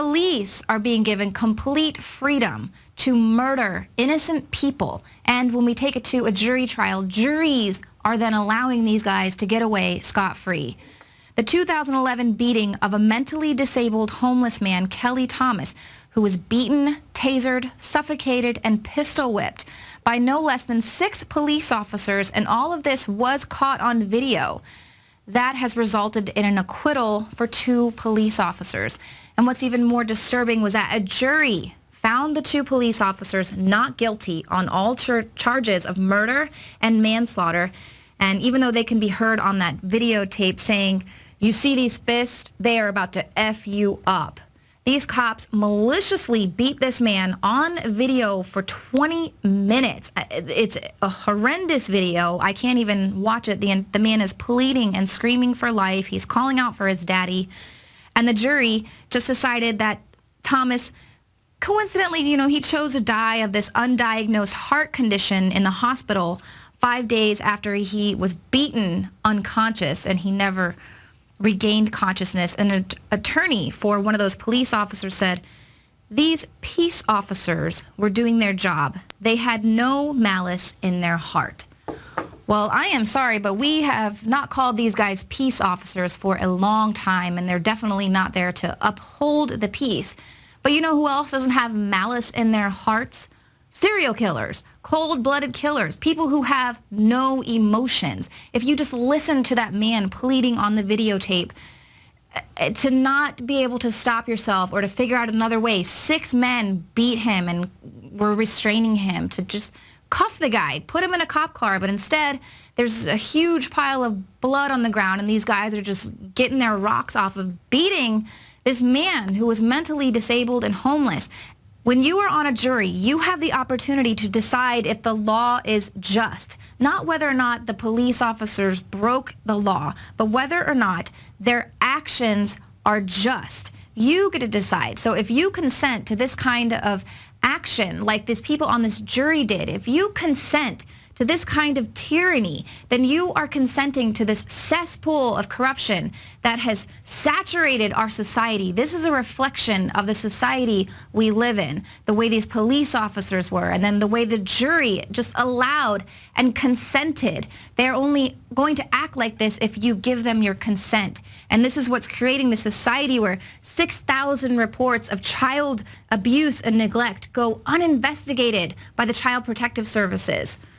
Police are being given complete freedom to murder innocent people. And when we take it to a jury trial, juries are then allowing these guys to get away scot-free. The 2011 beating of a mentally disabled homeless man, Kelly Thomas, who was beaten, tasered, suffocated, and pistol whipped by no less than 6 police officers, and all of this was caught on video. That has resulted in an acquittal for 2 police officers. And what's even more disturbing was that a jury found the 2 police officers not guilty on all charges of murder and manslaughter. And even though they can be heard on that videotape saying, "You see these fists? They are about to F you up." These cops maliciously beat this man on video for 20 minutes. It's a horrendous video. I can't even watch it. The man is pleading and screaming for life. He's calling out for his daddy. And the jury just decided that Thomas, coincidentally, he chose to die of this undiagnosed heart condition in the hospital 5 days after he was beaten unconscious, and he never regained consciousness. And an attorney for one of those police officers said, "These peace officers were doing their job. They had no malice in their heart." Well, I am sorry, but we have not called these guys peace officers for a long time, and they're definitely not there to uphold the peace. But you know who else doesn't have malice in their hearts? Serial killers, cold-blooded killers, people who have no emotions. If you just listen to that man pleading on the videotape, to not be able to stop yourself or to figure out another way, 6 men beat him and were restraining him, to just cuff the guy, put him in a cop car, but instead there's a huge pile of blood on the ground, and these guys are just getting their rocks off of beating this man who was mentally disabled and homeless. When you are on a jury, you have the opportunity to decide if the law is just, not whether or not the police officers broke the law, but whether or not their actions are just. You get to decide. So if you consent to this kind of action like these people on this jury did, if you consent to this kind of tyranny, then you are consenting to this cesspool of corruption that has saturated our society. This is a reflection of the society we live in, the way these police officers were, and then the way the jury just allowed and consented. They're only going to act like this if you give them your consent. And this is what's creating the society where 6,000 reports of child abuse and neglect go uninvestigated by the Child Protective Services.